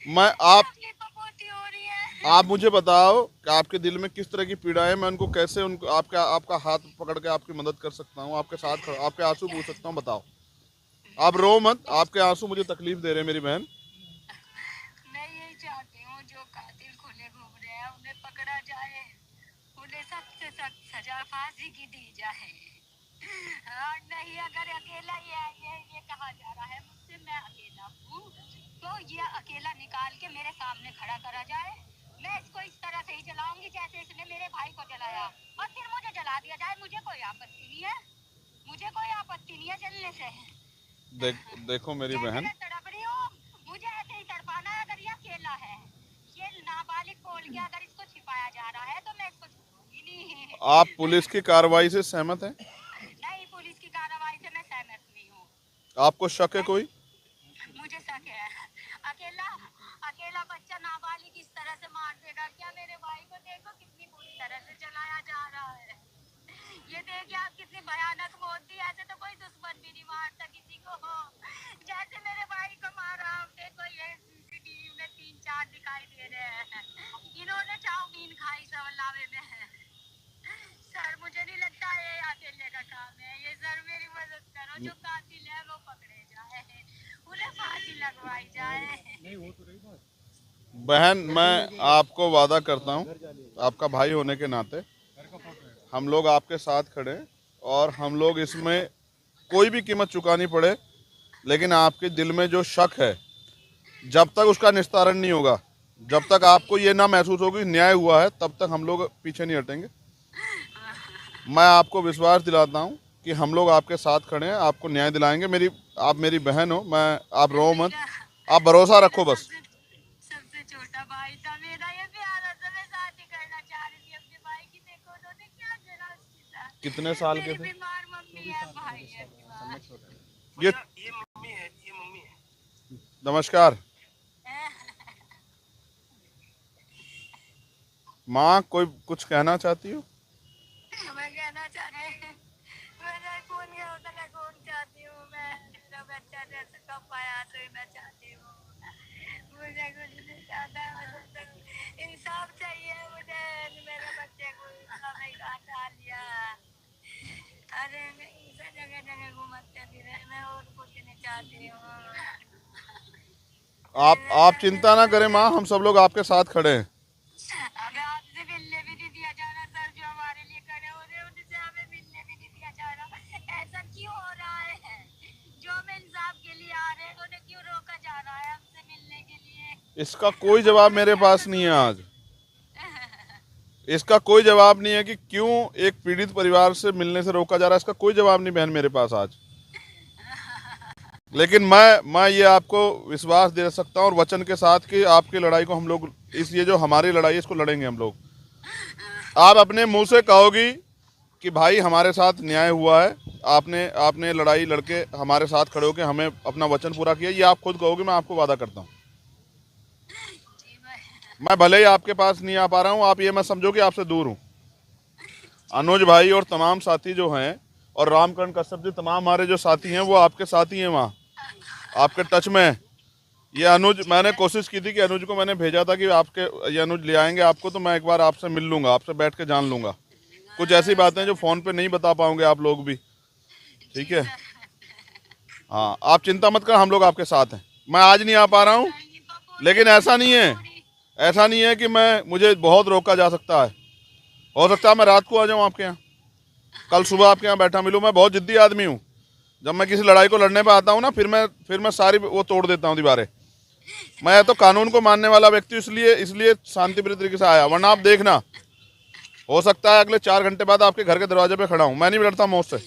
मैं आप मुझे बताओ कि आपके दिल में किस तरह की पीड़ा है, मैं उनको कैसे उनको आपका हाथ पकड़ के आपकी मदद कर सकता हूँ, आपके साथ आपके आंसू पूछ सकता हूँ। बताओ, आप रो मत, आपके आंसू मुझे तकलीफ दे रहे हैं मेरी बहन। मैं यही चाहती हूँ जो कातिल खुले घूम रहे हैं उन्हें पकड़ा जाए, उन्हें सख्त से सख्त सजा फांसी की दी जाए। और नहीं, अगर अकेला ये कहा जा रहा है मुझसे मैं अकेला हूँ, तो ये अकेला निकाल के मेरे सामने खड़ा करा जाए। मैं इसको इस तरह से ही जलाऊंगी जैसे इसने मेरे भाई को जलाया, और फिर मुझे जला दिया जाए। मुझे कोई आपत्ति नहीं है, मुझे कोई आपत्ति नहीं है जलने से। देखो मेरी जैसे बहन, मैं तड़प रही हूँ, मुझे ऐसे ही तड़पाना है। अगर ये अकेला है, ये नाबालिग बोल के अगर इसको छिपाया जा रहा है, तो मैं इसको छोड़ूंगी नहीं। आप पुलिस की कार्रवाई से सहमत हैं? नहीं, पुलिस की कार्रवाई से मैं सहमत नहीं हूँ। आपको शक है कोई? मुझे शक है। अकेला अकेला बच्चा नाबालिग इस तरह से मार देगा क्या? मेरे भाई को देखो कितनी बुरी तरह से जलाया जा रहा है। ये देखिए आप, कितनी भयानक मौत दी। ऐसे तो कोई दुश्मन भी नहीं मारता किसी को, जैसे मेरे भाई को मारा। देखो ये सीसीटीवी में 3-4 दिखाई दे रहे हैं। इन्होंने चाउमीन खाई सवलावे में। सर मुझे नहीं लगता ये अकेले का काम है। ये सर मेरी मदद करो, जो कातिल है वो पकड़े जाए, उन्हें फांसी लगवाई जाए। बहन, मैं आपको वादा करता हूँ, आपका भाई होने के नाते हम लोग आपके साथ खड़े हैं, और हम लोग इसमें कोई भी कीमत चुकानी पड़े, लेकिन आपके दिल में जो शक है, जब तक उसका निस्तारण नहीं होगा, जब तक आपको ये ना महसूस होगी न्याय हुआ है, तब तक हम लोग पीछे नहीं हटेंगे। मैं आपको विश्वास दिलाता हूँ कि हम लोग आपके साथ खड़े हैं, आपको न्याय दिलाएंगे। आप मेरी बहन हो, मैं आप रो मत, आप भरोसा रखो बस। सबसे छोटा भाई था मेरा, ये प्यारा सा। मैं शादी करना चाह रही थी अपने भाई की। देखो उन्होंने क्या करा उसके साथ। कितने साल के मेरी थे? बीमार मम्मी है, भाई है बीमार। ये नमस्कार माँ, कोई कुछ कहना चाहती हो? मैं कहना चाह रही, मैं कौन गया होता ना, कौन चाहती हूँ मैं। मेरा बच्चा जैसे कब पाया तो ही मैं चाहती हूँ। मुझे कुछ नहीं चाहता, मुझे इंसाफ चाहिए। मुझे मेरे बच्चे को इंसाफ ही हटा लिया। अरे इसे जगह जगह घूमते फिरे, मैं और कुछ नहीं चाहती हूँ। आप चिंता ना करें माँ, हम सब लोग आपके साथ खड़े हैं। हमें आपसे मिलने भी नहीं दिया जा रहा सर, जो हमारे लिए खड़े हो रहे हैं उनसे हमें मिलने भी नहीं दिया जा रहा। ऐसा क्यों हो रहा है? जो हम इंसाफ के लिए आ रहे हैं उन्हें क्यों रोका जा रहा है हमसे मिलने के लिए? इसका कोई जवाब मेरे पास नहीं है आज। इसका कोई जवाब नहीं है कि क्यों एक पीड़ित परिवार से मिलने से रोका जा रहा है। इसका कोई जवाब नहीं बहन मेरे पास आज। लेकिन मैं ये आपको विश्वास दे सकता हूँ और वचन के साथ कि आपकी लड़ाई को हम लोग, इस ये जो हमारी लड़ाई है इसको लड़ेंगे हम लोग। आप अपने मुंह से कहोगी कि भाई हमारे साथ न्याय हुआ है, आपने आपने लड़ाई लड़के हमारे साथ खड़े होकर हमें अपना वचन पूरा किया, ये आप खुद कहोगे। मैं आपको वादा करता हूँ। मैं भले ही आपके पास नहीं आ पा रहा हूँ, आप ये मैं समझो कि आपसे दूर हूँ। अनुज भाई और तमाम साथी जो हैं, और रामकरण कश्यप जी, तमाम हमारे जो साथी हैं वो आपके साथी हैं, वहाँ आपके टच में है। ये अनुज, मैंने कोशिश की थी कि अनुज को मैंने भेजा था कि आपके ये अनुज ले आएंगे आपको, तो मैं एक बार आपसे मिल लूँगा, आपसे बैठ के जान लूँगा। कुछ ऐसी बातें जो फ़ोन पे नहीं बता पाओगे आप लोग भी, ठीक है? हाँ, आप चिंता मत कर, हम लोग आपके साथ हैं। मैं आज नहीं आ पा रहा हूँ, लेकिन ऐसा नहीं है कि मुझे बहुत रोका जा सकता है। हो सकता है मैं रात को आ जाऊँ आपके यहाँ, कल सुबह आपके यहाँ बैठा मिलूँ। मैं बहुत जिद्दी आदमी हूँ। जब मैं किसी लड़ाई को लड़ने पे आता हूँ ना, फिर मैं सारी वो तोड़ देता हूँ दीवारें। मैं तो कानून को मानने वाला व्यक्ति, इसलिए इसलिए शांतिप्रिय तरीके से आया। वरना आप देखना, हो सकता है अगले 4 घंटे बाद आपके घर के दरवाजे पे खड़ा हूँ। मैं नहीं लड़ता मौत से,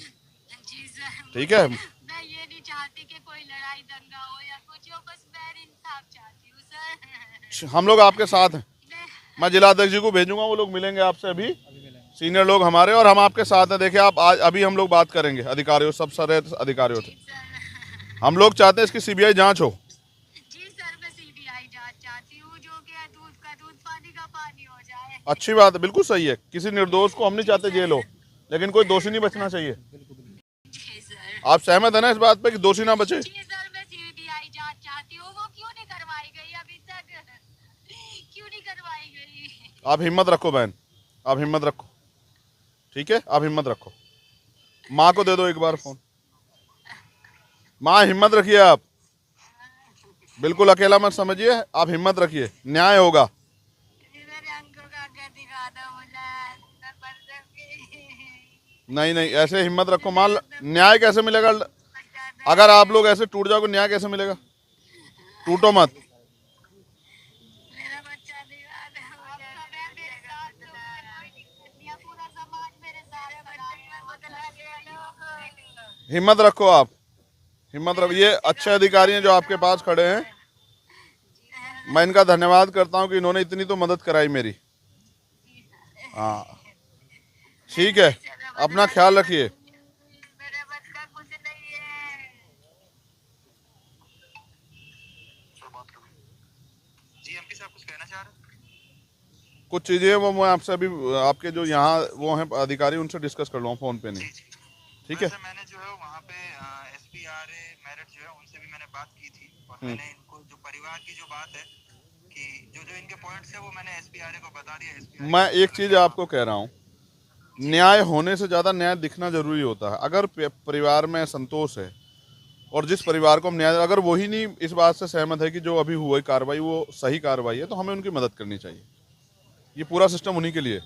ठीक है? मैं ये नहीं चाहती कि कोई लड़ाई दंगा हो या कुछ हो, बस मैं इंसाफ चाहती हूँ सर। हम लोग आपके साथ हैं। मैं जिला अध्यक्ष जी को भेजूंगा, वो लोग मिलेंगे आपसे अभी, सीनियर लोग हमारे, और हम आपके साथ हैं। देखिए आप आज अभी हम लोग बात करेंगे अधिकारियों, सब सारे अधिकारियों से। हम लोग चाहते हैं इसकी सीबीआई जांच हो। जी सर, मैं सीबीआई जांच चाहती हूँ, जो कि दूध का दूध पानी का पानी हो जाए। अच्छी बात है, बिल्कुल सही है। किसी निर्दोष को हम नहीं चाहते जेल हो, लेकिन कोई दोषी नहीं बचना चाहिए। जी सर। आप सहमत है ना इस बात पे कि दोषी ना बचे? जी सर, मैं सीबीआई जांच चाहती हूँ। वो क्यों नहीं करवाई गई अभी तक? गई। आप हिम्मत रखो बहन, आप हिम्मत रखो, ठीक है, आप हिम्मत रखो। माँ को दे दो एक बार फोन। माँ हिम्मत रखिए आप, बिल्कुल अकेला मत समझिए, आप हिम्मत रखिए, न्याय होगा। मेरे अंकल का क्या दिखा दो मुझे, मैं मर जाऊंगी। नहीं नहीं, ऐसे हिम्मत रखो माँ, न्याय कैसे मिलेगा? अगर आप लोग ऐसे टूट जाओगे, न्याय कैसे मिलेगा? टूटो मत। मेरा बच्चा दिखा दो मुझे। मैं मेरे साथ हूँ, कोई दिक्कत नहीं है, पूरा समाज मेरे साथ खड़ा है, बदला ले लो। हिम्मत रखो आप, हिम्मत रखो। ये अच्छे अधिकारी हैं जो आपके पास खड़े हैं, मैं इनका धन्यवाद करता हूँ कि इन्होंने इतनी तो मदद कराई मेरी। हाँ ठीक है, अपना ख्याल रखिए। मेरे बच्चा कुछ नहीं है। जी एमपी साहब कुछ कहना चाह रहे हैं? कुछ चीज़ें वो मैं आपसे अभी, आपके जो यहाँ वो हैं अधिकारी, उनसे डिस्कस कर लूँ फ़ोन पे, नहीं जी ठीक है? वैसे मैंने जो है वहाँ पे एसपीआरए मेरठ जो है उनसे भी मैंने बात की थी और मैंने इनको जो परिवार की जो बात है कि जो जो इनके पॉइंट्स है वो मैंने एसपीआरए को बता दिया। एसपीआरए मैं एक चीज़ आपको कह रहा हूँ, न्याय होने से ज़्यादा न्याय दिखना जरूरी होता है। अगर परिवार में संतोष है और जिस परिवार को हम न्याय, अगर वही नहीं इस बात से सहमत है कि जो अभी हुई कार्रवाई वो सही कार्रवाई है, तो हमें उनकी मदद करनी चाहिए। ये पूरा सिस्टम उन्हीं के लिए।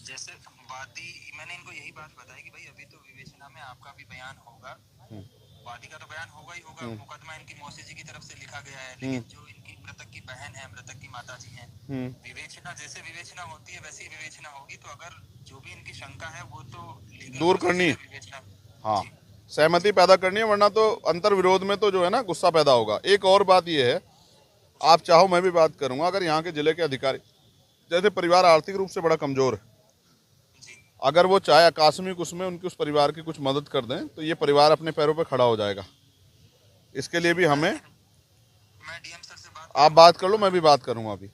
जैसे वादी मैंने इनको यही बात बताई कि भाई अभी तो विवेचना में आपका भी बयान होगा, वादी का तो बयान होगा ही होगा, मुकदमा इनकी मौसी जी की तरफ से लिखा गया है, लेकिन जो इनकी मृतक की बहन है, मृतक की माता जी हैं, विवेचना जैसे विवेचना होती है वैसी विवेचना होगी। तो अगर जो भी इनकी शंका है वो तो लीगल दूर प्रोसेस करनी, है विवेचना। हाँ, सहमति पैदा करनी है, वरना तो अंतर विरोध में तो जो है ना गुस्सा पैदा होगा। एक और बात ये है, आप चाहो मैं भी बात करूंगा, अगर यहाँ के जिले के अधिकारी, जैसे परिवार आर्थिक रूप से बड़ा कमजोर है, अगर वो चाहे आकस्मिक उसमें उनके उस परिवार की कुछ मदद कर दें तो ये परिवार अपने पैरों पर खड़ा हो जाएगा। इसके लिए भी हमें, मैं डीएम सर से आप बात कर लो, मैं भी बात करूंगा, अभी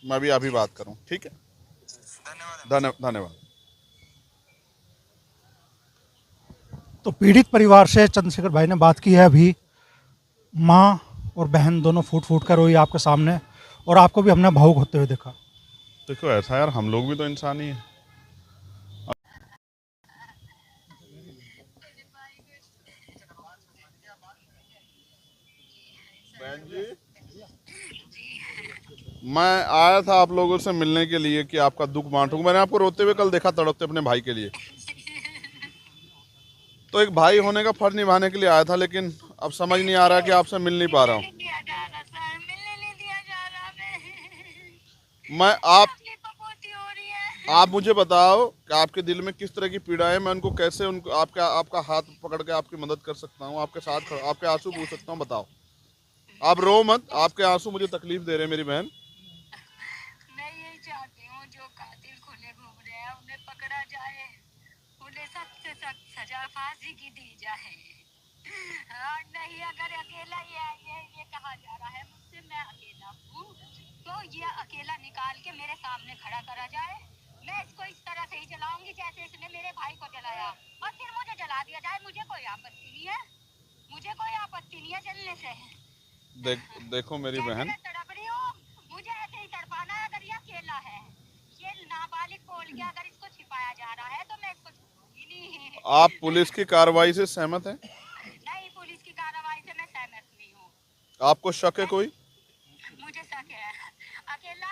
मैं भी अभी बात करूँ, ठीक है? धन्यवाद। धन्यवाद। तो पीड़ित परिवार से चंद्रशेखर भाई ने बात की है। अभी माँ और बहन दोनों फूट फूट कर रोई आपके सामने, और आपको भी हमने भावुक होते हुए देखा। देखो ऐसा यार, हम लोग भी तो इंसान ही हैं। बहन जी, मैं आया था आप लोगों से मिलने के लिए कि आपका दुख बांटूं। मैंने आपको रोते हुए कल देखा, तड़पते अपने भाई के लिए। तो एक भाई होने का फर्ज निभाने के लिए आया था, लेकिन अब समझ नहीं आ रहा कि आपसे मिल नहीं पा रहा हूँ। दिया जा रहा सर, मिलने नहीं दिया जा रहा। मैं आप असली पपोती हो रही है। आप मुझे बताओ कि आपके दिल में किस तरह की पीड़ा है, मैं उनको कैसे, उनको आपका हाथ पकड़ के आपकी मदद कर सकता हूँ, आपके साथ आपके आंसू पूछ सकता हूँ। बताओ, आप रो मत, आपके आंसू मुझे तकलीफ दे रहे हैं मेरी बहन। मैं यही चाहती हूँ जो कातिल खुले घूम रहे हैं उन्हें पकड़ा जाए, उन्हें सख्त से सख्त सजा फांसी की दी जाए। और नहीं, अगर अकेला ये कहा जा रहा है मुझसे मैं अकेला हूँ, तो ये अकेला निकाल के मेरे सामने खड़ा करा जाए। मैं इसको इस तरह से ही जलाऊंगी जैसे इसने मेरे भाई को जलाया, और फिर मुझे जला दिया जाए। मुझे कोई आपत्ति नहीं है, मुझे कोई आपत्ति नहीं है जलने से। देखो मेरी बहन, मैं तड़प रही हूँ, मुझे ऐसे ही तड़पाना है। अगर ये अकेला है, ये नाबालिग बोल के अगर इसको छिपाया जा रहा है, तो मैं इसको छोड़ूंगी नहीं। आप पुलिस की कार्रवाई से सहमत हैं? नहीं, पुलिस की कार्रवाई से मैं सहमत नहीं हूँ। आपको शक है कोई? मुझे शक है, अकेला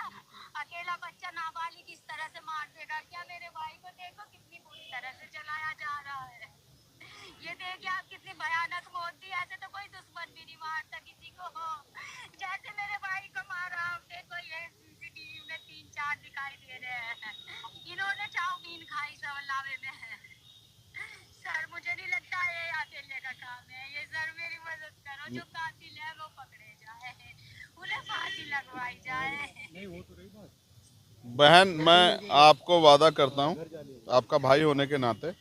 अकेला बच्चा नाबालिग इस तरह से मार देगा क्या? मेरे भाई को देखो कितनी बुरी तरह से जलाया जा रहा है। ये देखिए आप, कितनी भयानक मौत दी। ऐसे तो कोई दुश्मन भी नहीं मारता किसी को, जैसे मेरे भाई को मारा। देखो ये सीसीटीवी में 3-4 दिखाई दे रहे हैं। इन्होंने चाउमीन खाई सवलावे में। सर मुझे नहीं लगता ये अकेले का काम है। ये सर मेरी मदद करो, जो कातिल है वो पकड़े जाए, उन्हें फांसी लगवाई जाए। बहन, मैं आपको वादा करता हूँ, आपका भाई होने के नाते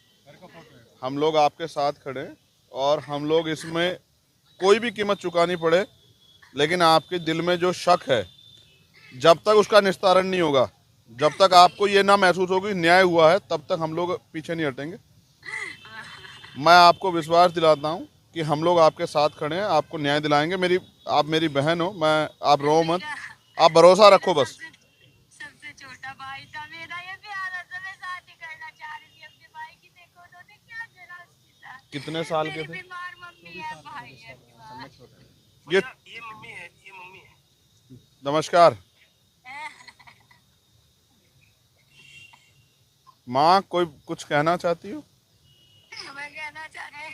हम लोग आपके साथ खड़े हैं, और हम लोग इसमें कोई भी कीमत चुकानी पड़े, लेकिन आपके दिल में जो शक है, जब तक उसका निस्तारण नहीं होगा, जब तक आपको ये ना महसूस होगी न्याय हुआ है, तब तक हम लोग पीछे नहीं हटेंगे। मैं आपको विश्वास दिलाता हूँ कि हम लोग आपके साथ खड़े हैं, आपको न्याय दिलाएंगे। आप मेरी बहन हो, आप रो मत, आप भरोसा रखो बस। कितने साल के मेरी थे? बीमार मम्मी है, भाई है बीमार। ये मम्मी है, ये मम्मी है। नमस्कार माँ, कोई कुछ कहना चाहती हो? मैं कहना चाह रही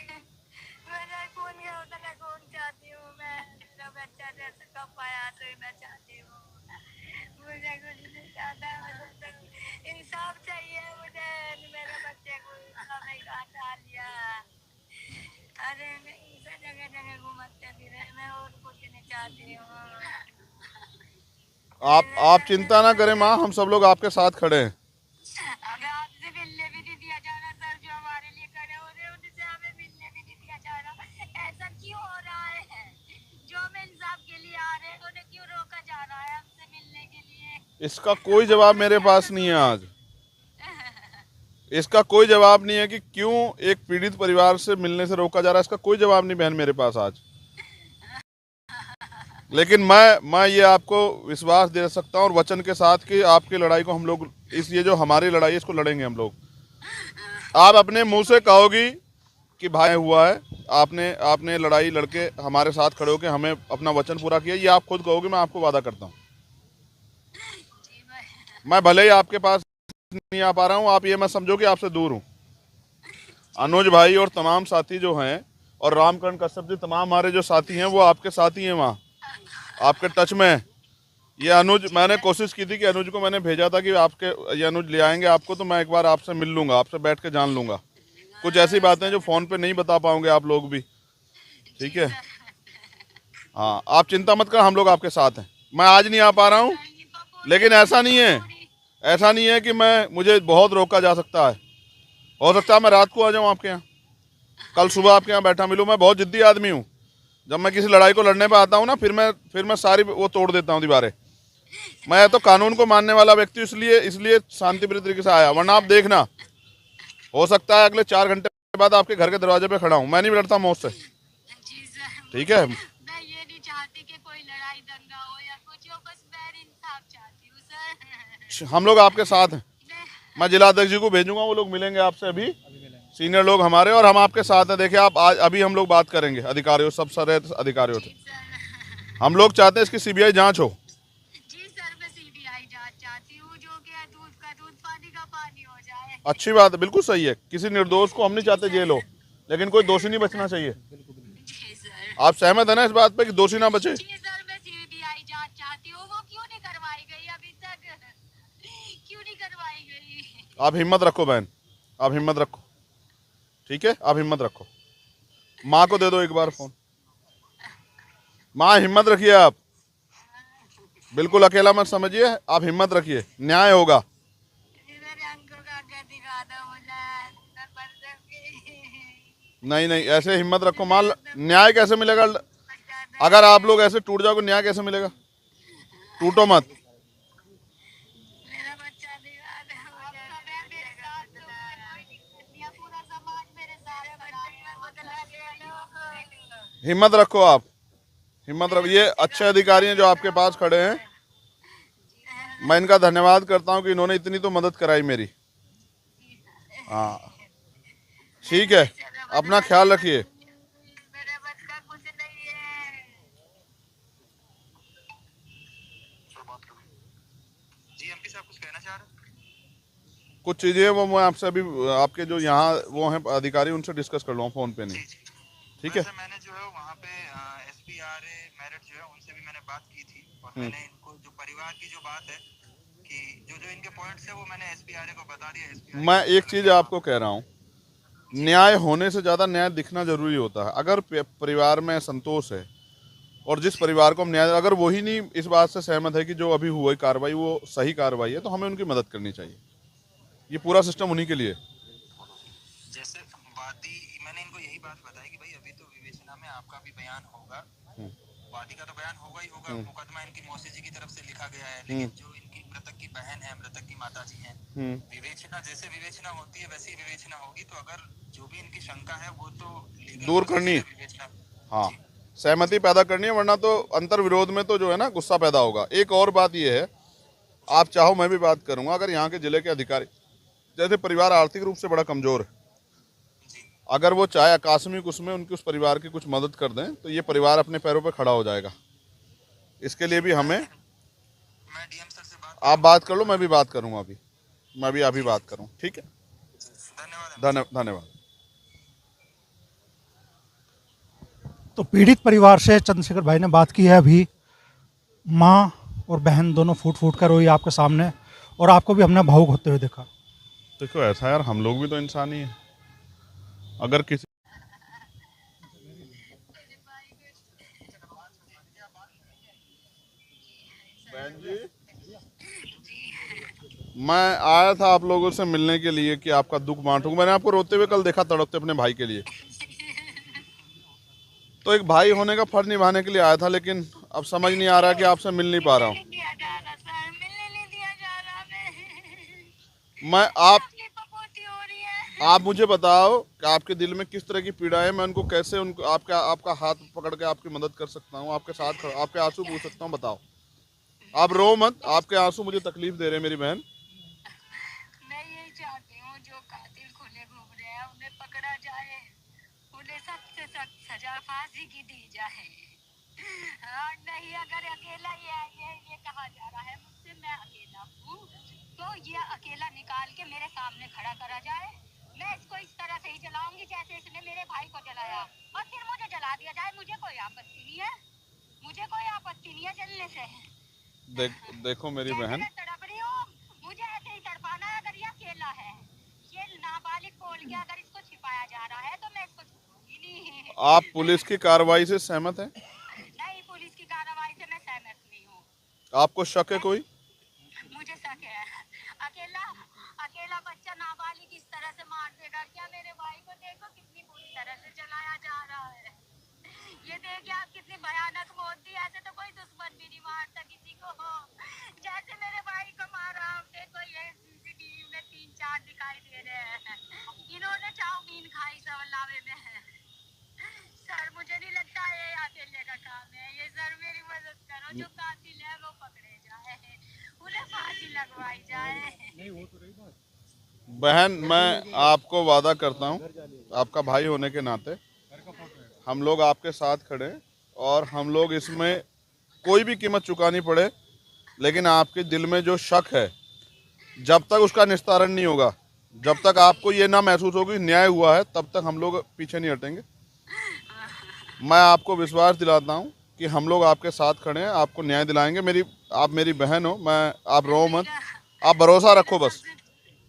मेरा खून गया होता ना, खून चाहती हूँ मैं। मेरा बच्चा जैसे कब पाया तो ही मैं चाहती हूँ। मुझे कुछ नहीं चाहता, मुझे तो इंसाफ चाहिए मुझे। मेरे बच्चे को हमें कहाँ डाल लिया। अरे इसे जगह जगह घूमते फिरे, मैं और कुछ नहीं चाहती हूँ। आप चिंता ना करें माँ, हम सब लोग आपके साथ खड़े हैं। अगर आपसे मिलने भी नहीं दिया जा रहा सर, जो हमारे लिए खड़े हो रहे हैं उनसे हमें मिलने भी नहीं दिया जा रहा। ऐसा क्यों हो रहा है? जो हम इंसाफ के लिए आ रहे हैं उन्हें क्यों रोका जा रहा है हमसे मिलने के लिए? इसका कोई जवाब मेरे पास नहीं है आज। इसका कोई जवाब नहीं है कि क्यों एक पीड़ित परिवार से मिलने से रोका जा रहा है। इसका कोई जवाब नहीं बहन मेरे पास आज। लेकिन मैं ये आपको विश्वास दे सकता हूँ और वचन के साथ कि आपकी लड़ाई को हम लोग, ये जो हमारी लड़ाई है इसको लड़ेंगे हम लोग। आप अपने मुंह से कहोगी कि भाई हुआ है, आपने लड़ाई लड़के हमारे साथ खड़े होकर हमें अपना वचन पूरा किया, ये आप खुद कहोगे। मैं आपको वादा करता हूँ। मैं भले ही आपके पास नहीं आ पा रहा हूँ, आप ये मत समझो कि आपसे दूर हूँ। अनुज भाई और तमाम साथी जो हैं और रामकरण कश्यप जी, तमाम हमारे जो साथी हैं वो आपके साथी हैं, वहाँ आपके टच में है। ये अनुज, मैंने कोशिश की थी कि अनुज को मैंने भेजा था कि आपके ये अनुज ले आएंगे आपको, तो मैं एक बार आपसे मिल लूँगा, आपसे बैठ के जान लूँगा। कुछ ऐसी बातें जो फ़ोन पे नहीं बता पाओगे आप लोग भी, ठीक है? हाँ, आप चिंता मत कर, हम लोग आपके साथ हैं। मैं आज नहीं आ पा रहा हूँ, लेकिन ऐसा नहीं है कि मुझे बहुत रोका जा सकता है। हो सकता है मैं रात को आ जाऊँ आपके यहाँ, कल सुबह आपके यहाँ बैठा मिलूँ। मैं बहुत जिद्दी आदमी हूँ। जब मैं किसी लड़ाई को लड़ने पे आता हूँ ना, फिर मैं सारी वो तोड़ देता हूँ दीवारें। मैं तो कानून को मानने वाला व्यक्ति हूँ, इसलिए शांतिप्रिय तरीके से आया। वरना आप देखना, हो सकता है अगले 4 घंटे बाद आपके घर के दरवाजे पे खड़ा हूँ। मैं नहीं डरता मौत से, जी सर, ठीक है? मैं ये नहीं चाहती कि कोई लड़ाई दंगा हो या कुछ हो, बस मैं इंसाफ चाहती हूँ सर। हम लोग आपके साथ हैं। मैं जिला अध्यक्ष जी को भेजूंगा, वो लोग मिलेंगे आपसे अभी, सीनियर लोग हमारे, और हम आपके साथ हैं। देखिए आप आज अभी हम लोग बात करेंगे अधिकारियों, सब सारे अधिकारियों से। हम लोग चाहते हैं इसकी सीबीआई जांच हो। जी सर, मैं सीबीआई जांच चाहती हूँ, जो कि दूध का दूध पानी का पानी हो जाए। अच्छी बात है, बिल्कुल सही है। किसी निर्दोष को हम नहीं चाहते जेल हो, लेकिन कोई दोषी नहीं बचना चाहिए। जी सर, आप सहमत है ना इस बात पे कि दोषी ना बचे? जी सर, मैं सीबीआई जांच चाहती हूँ। वो क्यों नहीं करवाई गई अभी तक? क्यों नहीं करवाई गई? आप हिम्मत रखो बहन, आप हिम्मत रखो, ठीक है? आप हिम्मत रखो। माँ को दे दो एक बार फोन। माँ हिम्मत रखिए, आप बिल्कुल अकेला मत समझिए, आप हिम्मत रखिए, न्याय होगा। मेरे अंकल का आगे दिखा दो मुझे, मैं मर जाऊंगी। नहीं, ऐसे हिम्मत रखो माँ। न्याय कैसे मिलेगा अगर आप लोग ऐसे टूट जाओगे? न्याय कैसे मिलेगा? टूटो मत। मेरा बच्चा दिखा दो मुझे। मैं मेरे साथ तो कोई दिक्कत नहीं है, पूरा समाज मेरे साथ खड़ा है। बदला ले लो। हिम्मत रखो, आप हिम्मत रखो। ये अच्छे अधिकारी हैं जो आपके पास खड़े हैं, मैं इनका धन्यवाद करता हूं कि इन्होंने इतनी तो मदद कराई मेरी। हाँ ठीक है, अपना ख्याल रखिए। मेरा बच्चा कुछ नहीं है। जी एमपी साहब कुछ कहना चाह रहे हैं? कुछ चीज़ें वो मैं आपसे अभी, आपके जो यहाँ वो हैं अधिकारी, उनसे डिस्कस कर लूँगा फ़ोन पे, नहीं ठीक है? वैसे मैंने जो है वहाँ पे एसपीआरए मेरठ जो है उनसे भी मैंने बात की थी, और मैंने इनको जो परिवार की जो बात है कि जो जो इनके पॉइंट्स है वो मैंने एसपीआरए को बता दिया। एसपीआरए मैं एक चीज़ आपको कह रहा हूँ, न्याय होने से ज़्यादा न्याय दिखना जरूरी होता है। अगर परिवार में संतोष है और जिस परिवार को हम न्याय, अगर वही नहीं इस बात से सहमत है कि जो अभी हुई कार्रवाई वो सही कार्रवाई है, तो हमें उनकी मदद करनी चाहिए। ये पूरा सिस्टम उन्हीं के लिए। जैसे वादी, मैंने इनको यही बात बताई कि भाई अभी तो विवेचना में आपका भी बयान होगा, वादी का तो बयान होगा ही होगा। मुकदमा इनकी मौसी जी की तरफ से लिखा गया है, लेकिन जो इनकी मृतक की बहन है, मृतक की माता जी हैं, विवेचना जैसे विवेचना होती है वैसी विवेचना होगी। तो अगर जो भी इनकी शंका है वो तो दूर करनी है। विवेचना, हाँ, सहमति पैदा करनी है, वरना तो अंतर विरोध में तो जो है ना गुस्सा पैदा होगा। एक और बात ये है, आप चाहो मैं भी बात करूंगा, अगर यहाँ के जिले के अधिकारी, जैसे परिवार आर्थिक रूप से बड़ा कमजोर है, अगर वो चाहे आकस्मिक उसमें उनकी उस परिवार की कुछ मदद कर दें तो ये परिवार अपने पैरों पे खड़ा हो जाएगा। इसके लिए भी हमें, मैं डीएम सर से बात आप बात कर लो, मैं भी बात करूँगा अभी, मैं भी अभी बात करूँ, ठीक है। धन्यवाद। धन्यवाद। तो पीड़ित परिवार से चंद्रशेखर भाई ने बात की है अभी। माँ और बहन दोनों फूट फूट कर रोई आपके सामने, और आपको भी हमने भावुक होते हुए देखा। देखो ऐसा यार, हम लोग भी तो इंसान ही हैं। अगर किसी बहन जी, मैं आया था आप लोगों से मिलने के लिए कि आपका दुख बांटूं। मैंने आपको रोते हुए कल देखा, तड़पते अपने भाई के लिए। तो एक भाई होने का फर्ज निभाने के लिए आया था, लेकिन अब समझ नहीं आ रहा कि आपसे मिल नहीं पा रहा हूँ। दिया जा रहा सर, मिलने नहीं दिया जा रहा। मैं आप पोती हो रही है। आप मुझे बताओ कि आपके दिल में किस तरह की पीड़ा है। मैं उनको कैसे, उनको आपका हाथ पकड़ के आपकी मदद कर सकता हूँ, आपके साथ आपके आंसू पूछ सकता हूँ। बताओ, आप रो मत, आपके आंसू मुझे तकलीफ दे रहे हैं मेरी बहन। मैं यही चाहती हूँ जो कातिल खुले घूम रहे हैं उन्हें पकड़ा जाए, उन्हें सख्त से सख्त सजा फांसी की दी जाए। और नहीं, अगर अकेला ये कहा जा रहा है मुझसे मैं अकेला हूँ, तो ये अकेला निकाल के मेरे सामने खड़ा करा जाए। मैं इसको इस तरह से ही जलाऊंगी जैसे इसने मेरे भाई को जलाया, और फिर मुझे जला दिया जाए। मुझे कोई आपत्ति नहीं है, मुझे कोई आपत्ति नहीं है जलने से। देखो मेरी बहन, मैं तड़प रही हूँ, मुझे ऐसे ही तड़पाना है। अगर ये अकेला है, ये नाबालिग बोल के अगर इसको छिपाया जा रहा है तो मैं इसको छोड़ूंगी नहीं। आप पुलिस की कार्रवाई से सहमत हैं? नहीं, पुलिस की कार्रवाई से मैं सहमत नहीं हूँ। आपको शक है कोई? मुझे शक है। अकेला अकेला बच्चा नाबालिग इस तरह से मार देगा क्या? मेरे भाई को देखो कितनी बुरी तरह से जलाया जा रहा है। ये देखिए आप, कितनी भयानक मौत दी। ऐसे तो कोई दुश्मन भी नहीं मारता किसी को, जैसे मेरे भाई को मारा। देखो ये सीसीटीवी में 3-4 दिखाई दे रहे हैं। इन्होंने चाउमीन खाई सवलावे में। सर मुझे नहीं लगता ये अकेले का काम है। ये सर मेरी मदद करो, जो कातिल है वो पकड़े जाए, उन्हें फांसी लगवाई जाए। बहन, मैं आपको वादा करता हूँ, आपका भाई होने के नाते हम लोग आपके साथ खड़े हैं, और हम लोग इसमें कोई भी कीमत चुकानी पड़े, लेकिन आपके दिल में जो शक है, जब तक उसका निस्तारण नहीं होगा, जब तक आपको ये ना महसूस होगी न्याय हुआ है, तब तक हम लोग पीछे नहीं हटेंगे। मैं आपको विश्वास दिलाता हूँ कि हम लोग आपके साथ खड़े हैं, आपको न्याय दिलाएंगे। आप मेरी बहन हो, आप रो मत, आप भरोसा रखो बस।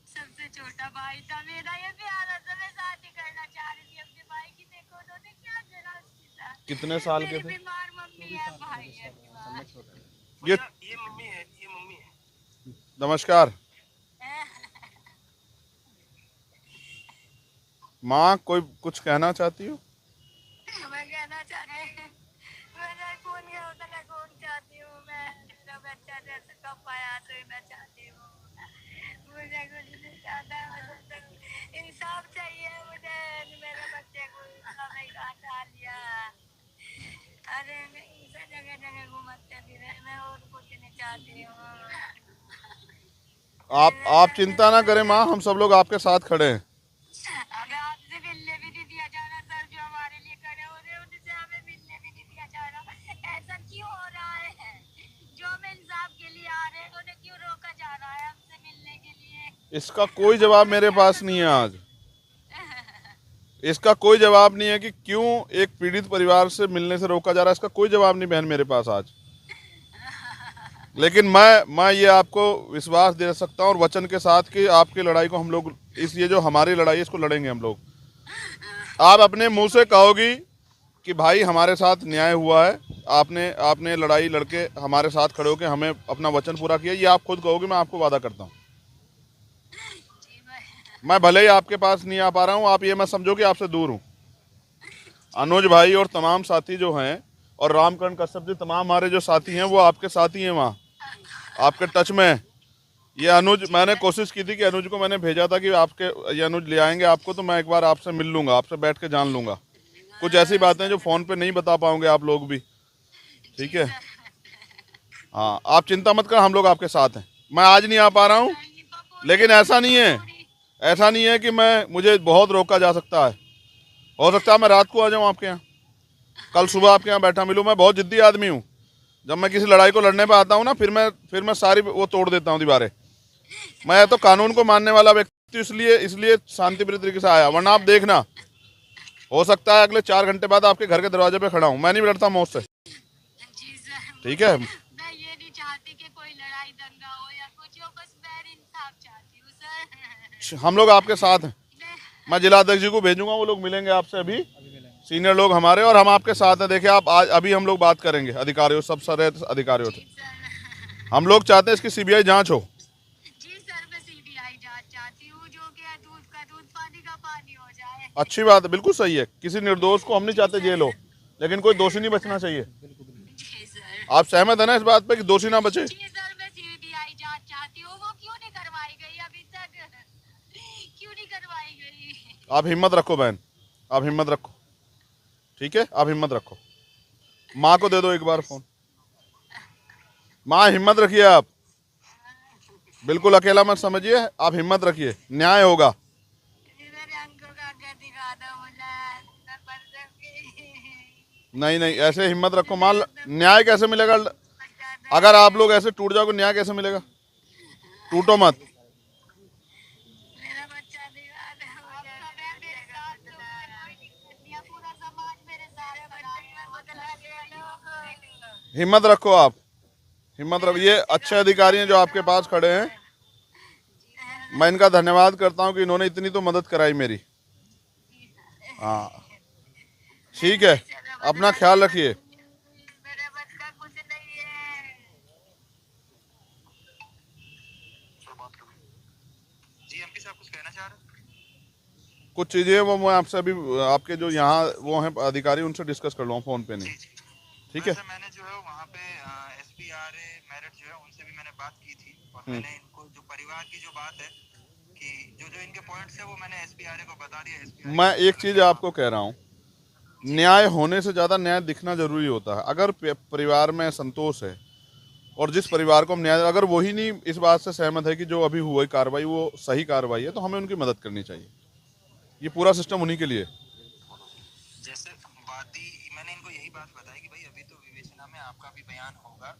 सबसे छोटा भाई था मेरा, ये प्यारा सा। मैं शादी करना चाह रही थी अपने भाई की। देखो उन्होंने क्या करा उसके साथ। कितने साल के मेरी थे? बीमार मम्मी है, भाई है बीमार। ये मम्मी है। नमस्कार माँ, कोई कुछ कहना चाहती हो? मैं कहना चाहती हूँ मैं मेरा बच्चा जैसे कब पाया तो मैं चाहती हूँ। मुझे कुछ नहीं चाहता, मुझे इंसाफ चाहिए। मुझे मेरे बच्चे को इतना नहीं डाल लिया। अरे इसे जगह जगह घूमते फिरे, मैं और कुछ नहीं चाहती हूँ। आप चिंता ना करें माँ, हम सब लोग आपके साथ खड़े हैं। अगर आपसे मिलने भी नहीं दिया जा रहा सर, जो हमारे लिए खड़े हो रहे हैं उनसे हमें मिलने भी नहीं दिया जा रहा। ऐसा क्यों हो रहा है? जो हम इंसाफ के लिए आ रहे हैं उन्हें क्यों रोका जा रहा है हमसे मिलने के लिए? इसका कोई जवाब मेरे पास नहीं है आज। इसका कोई जवाब नहीं है कि क्यों एक पीड़ित परिवार से मिलने से रोका जा रहा है। इसका कोई जवाब नहीं बहन मेरे पास आज। लेकिन मैं ये आपको विश्वास दे सकता हूँ और वचन के साथ कि आपकी लड़ाई को हम लोग, ये जो हमारी लड़ाई है इसको लड़ेंगे हम लोग। आप अपने मुंह से कहोगी कि भाई हमारे साथ न्याय हुआ है, आपने लड़ाई लड़के हमारे साथ खड़े होकर हमें अपना वचन पूरा किया, ये आप खुद कहोगे। मैं आपको वादा करता हूँ। मैं भले ही आपके पास नहीं आ पा रहा हूँ, आप ये मत समझो कि आपसे दूर हूँ। अनुज भाई और तमाम साथी जो हैं, और रामकरण कश्यप जी, तमाम हमारे जो साथी हैं वो आपके साथी हैं, वहाँ आपके टच में है। ये अनुज, मैंने कोशिश की थी कि अनुज को मैंने भेजा था कि ये अनुज ले आएंगे आपको, तो मैं एक बार आपसे मिल लूँगा, आपसे बैठ के जान लूँगा। कुछ ऐसी बातें जो फ़ोन पे नहीं बता पाओगे आप लोग भी, ठीक है? हाँ, आप चिंता मत कर, हम लोग आपके साथ हैं। मैं आज नहीं आ पा रहा हूँ, लेकिन ऐसा नहीं है कि मुझे बहुत रोका जा सकता है। हो सकता है मैं रात को आ जाऊँ आपके यहाँ, कल सुबह आपके यहाँ बैठा मिलूँ। मैं बहुत जिद्दी आदमी हूँ। जब मैं किसी लड़ाई को लड़ने पे आता हूँ ना, फिर मैं सारी वो तोड़ देता हूँ दीवारें। मैं तो कानून को मानने वाला व्यक्ति, इसलिए इसलिए शांतिप्रिय तरीके से आया। वरना आप देखना, हो सकता है अगले 4 घंटे बाद आपके घर के दरवाजे पे खड़ा हूँ। मैं नहीं डरता मौत से, जी सर, ठीक है। मैं ये नहीं चाहती कि कोई लड़ाई दंगा हो या कुछ हो, बस मैं इंसाफ चाहती हूँ सर। हम लोग आपके साथ हैं। मैं जिला अध्यक्ष जी को भेजूंगा, वो लोग मिलेंगे आपसे अभी, सीनियर लोग हमारे, और हम आपके साथ हैं। देखिए आप आज अभी हम लोग बात करेंगे अधिकारियों, सब सारे अधिकारियों से। हम लोग चाहते हैं इसकी सीबीआई जांच हो। जी सर, मैं सीबीआई जांच चाहती हूँ, जो कि दूध का दूध पानी का पानी हो जाए। अच्छी बात है, बिल्कुल सही है। किसी निर्दोष को हम नहीं चाहते जेल हो, लेकिन कोई दोषी नहीं बचना चाहिए। जी सर। आप सहमत है ना इस बात पे कि दोषी ना बचे? जी सर, मैं सीबीआई जांच चाहती हूँ। वो क्यों नहीं करवाई गई अभी तक? क्यों नहीं करवाई गई? आप हिम्मत रखो बहन, आप हिम्मत रखो, ठीक है, आप हिम्मत रखो। माँ को दे दो एक बार फोन। माँ हिम्मत रखिए आप, बिल्कुल अकेला मत समझिए, आप हिम्मत रखिए, न्याय होगा। मेरे अंकल का आगे दिखा दो मुझे, मैं मर जाऊंगी। नहीं नहीं, ऐसे हिम्मत रखो माँ। न्याय कैसे मिलेगा? अगर आप लोग ऐसे टूट जाओगे, न्याय कैसे मिलेगा? टूटो मत। मेरा बच्चा दिखा दो मुझे। मैं मेरे साथ हूँ, कोई दिक्कत नहीं है, पूरा समाज मेरे साथ खड़ा है। बदला ले लो। हिम्मत रखो आप, हिम्मत रखो। ये अच्छे अधिकारी हैं जो आपके पास खड़े हैं। मैं इनका धन्यवाद करता हूँ कि इन्होंने इतनी तो मदद कराई मेरी। हाँ ठीक है, अपना ख्याल रखिए। मेरा बच्चा कुछ नहीं है। जी एमपी साहब कुछ कहना चाह रहे हैं? कुछ चीज़ें वो मैं आपसे अभी, आपके जो यहाँ वो हैं अधिकारी, उनसे डिस्कस कर लूँ फ़ोन पे, नहीं ठीक है। वैसे मैंने जो है वहाँ पे SPRA मेरठ जो है उनसे भी मैंने बात की थी, और मैंने इनको जो परिवार की जो बात है कि जो जो इनके पॉइंट्स है वो मैंने SPRA को बता दिया। SPRA मैं एक चीज़ आपको कह रहा हूँ, न्याय होने से ज़्यादा न्याय दिखना जरूरी होता है। अगर परिवार में संतोष है, और जिस परिवार को हम न्याय, अगर वही नहीं इस बात से सहमत है कि जो अभी हुई कार्रवाई वो सही कार्रवाई है, तो हमें उनकी मदद करनी चाहिए। ये पूरा सिस्टम उन्हीं के लिए। जैसे वादी, मैंने इनको यही बात बताई कि भाई अभी तो विवेचना में आपका भी बयान होगा,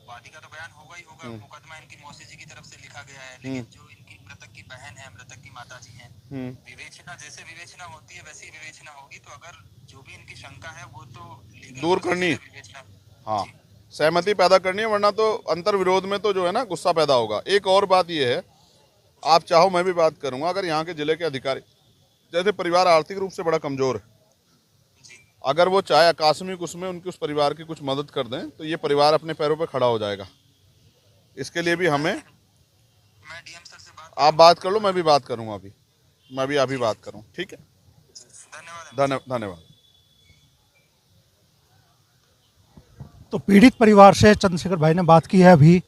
वादी का तो बयान होगा ही होगा। मुकदमा इनकी मौसी जी की तरफ से लिखा गया है, लेकिन जो इनकी मृतक की बहन है, मृतक की माता जी हैं, विवेचना जैसे विवेचना होती है वैसी विवेचना होगी। तो अगर जो भी इनकी शंका है वो तो लीगल दूर प्रोसेस करनी। है विवेचना। हाँ, सहमति पैदा करनी है, वरना तो अंतर विरोध में तो जो है ना गुस्सा पैदा होगा। एक और बात ये है, आप चाहो मैं भी बात करूंगा, अगर यहाँ के जिले के अधिकारी, जैसे परिवार आर्थिक रूप से बड़ा कमजोर है, अगर वो चाहे आकस्मिक उसमें उनकी उस परिवार की कुछ मदद कर दें, तो ये परिवार अपने पैरों पे खड़ा हो जाएगा। इसके लिए भी हमें, मैं डीएम सर से बात, आप बात कर लो, मैं भी बात करूंगा अभी, मैं भी अभी बात करूँ, ठीक है। धन्यवाद। धन्यवाद। तो पीड़ित परिवार से चंद्रशेखर भाई ने बात की है अभी।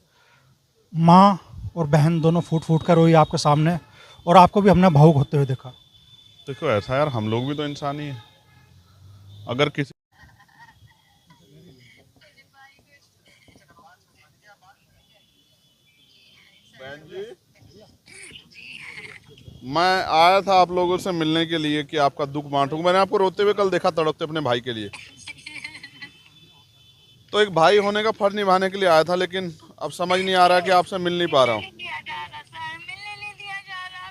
माँ और बहन दोनों फूट फूट कर रोई आपके सामने, और आपको भी हमने भावुक होते हुए देखा। देखो ऐसा यार, हम लोग भी तो इंसान ही हैं। अगर किसी बहन जी, मैं आया था आप लोगों से मिलने के लिए कि आपका दुख बांटूं। मैंने आपको रोते हुए कल देखा, तड़पते अपने भाई के लिए। तो एक भाई होने का फर्ज निभाने के लिए आया था, लेकिन अब समझ नहीं आ रहा कि आपसे मिल नहीं पा रहा हूँ। दिया जा रहा सर, मिलने नहीं दिया जा रहा।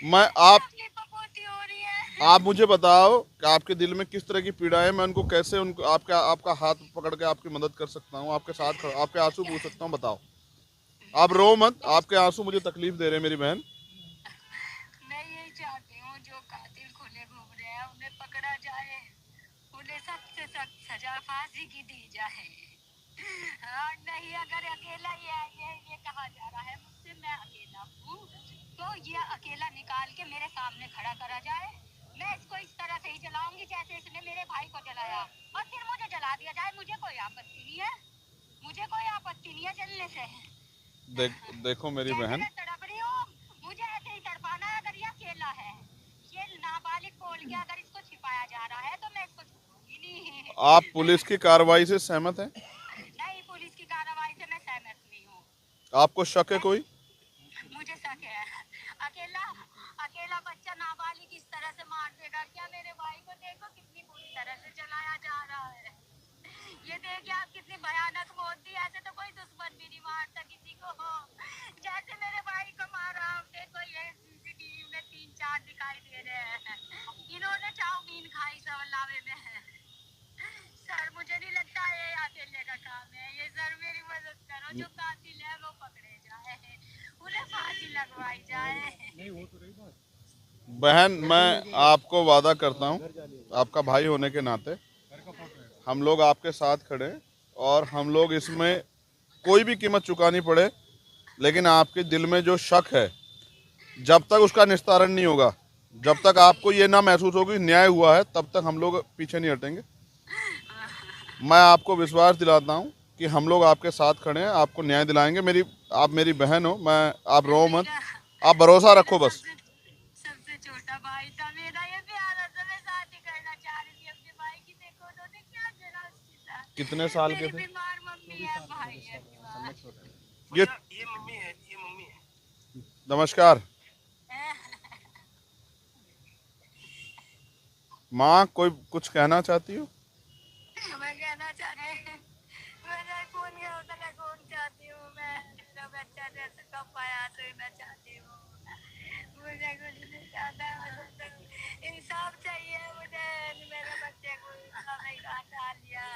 मैं आप पोती हो रही है। आप मुझे बताओ कि आपके दिल में किस तरह की पीड़ा है। मैं उनको कैसे, उनको आपका हाथ पकड़ के आपकी मदद कर सकता हूँ, आपके साथ आपके आंसू पूछ सकता हूँ। बताओ, आप रो मत, आपके आंसू मुझे तकलीफ दे रहे हैं मेरी बहन। मैं यही चाहती हूँ, जो कातिल खुले घूम रहे हैं उन्हें पकड़ा जाए, उन्हें सख्त से सख्त सजा फांसी की दी जाए। और नहीं, अगर अकेला ये कहा जा रहा है मुझसे मैं अकेला हूँ, तो ये अकेला निकाल के मेरे सामने खड़ा करा जाए। मैं इसको इस तरह से ही जलाऊंगी जैसे इसने मेरे भाई को जलाया, और फिर मुझे जला दिया जाए। मुझे कोई आपत्ति नहीं है, मुझे कोई आपत्ति नहीं है जलने से। देखो मेरी बहन, मैं तड़प रही हूँ, मुझे ऐसे ही तड़पाना है। अगर ये अकेला है, ये नाबालिग बोल के अगर इसको छिपाया जा रहा है, तो मैं इसको छोड़ूंगी नहीं। आप पुलिस की कार्रवाई से सहमत हैं? नहीं, पुलिस की कार्रवाई से मैं सहमत नहीं हूँ। आपको शक है कोई? मुझे शक है, अकेला अकेला बच्चा नाबालिग इस तरह से मार तरह से चलाया जा रहा है। ये देखिए आप कितनी भयानक मौत दी। ऐसे तो कोई दुश्मन भी नहीं मारता किसी को, जैसे मेरे भाई को मारा। देखो ये सीसीटीवी में 3-4 दिखाई दे रहे हैं। इन्होंने चाउमीन खाई सवलावे में। सर मुझे नहीं लगता ये अकेले का काम है। ये सर मेरी मदद करो, जो कातिल है वो पकड़े जाए, उन्हें फांसी लगवाई जाए। बहन, मैं आपको वादा करता हूँ आपका भाई होने के नाते हम लोग आपके साथ खड़े हैं और हम लोग इसमें कोई भी कीमत चुकानी पड़े, लेकिन आपके दिल में जो शक है जब तक उसका निस्तारण नहीं होगा, जब तक आपको ये ना महसूस होगी न्याय हुआ है, तब तक हम लोग पीछे नहीं हटेंगे। मैं आपको विश्वास दिलाता हूँ कि हम लोग आपके साथ खड़े हैं, आपको न्याय दिलाएंगे। आप मेरी बहन हो, आप रो मत, आप भरोसा रखो बस। सबसे छोटा भाई था मेरा, ये प्यारा सा। मैं शादी करना चाह रही थी अपने भाई की। देखो उन्होंने क्या जरा उसके साथ। कितने साल के मेरी थे? बीमार मम्मी है, भाई है बीमार। ये मम्मी है, ये मम्मी है। नमस्कार माँ, कोई कुछ कहना चाहती हो? मैं कहना चाहती हूँ, मैं कौन गया होता ना कौन चाहती हूँ। मैं मेरा बच्चा जैसे कब पाया तो मैं चाहती हूँ। मुझे कुछ नहीं चाहता, मुझे इंसाफ चाहिए। मुझे मेरे बच्चे को इतना नहीं हटा लिया।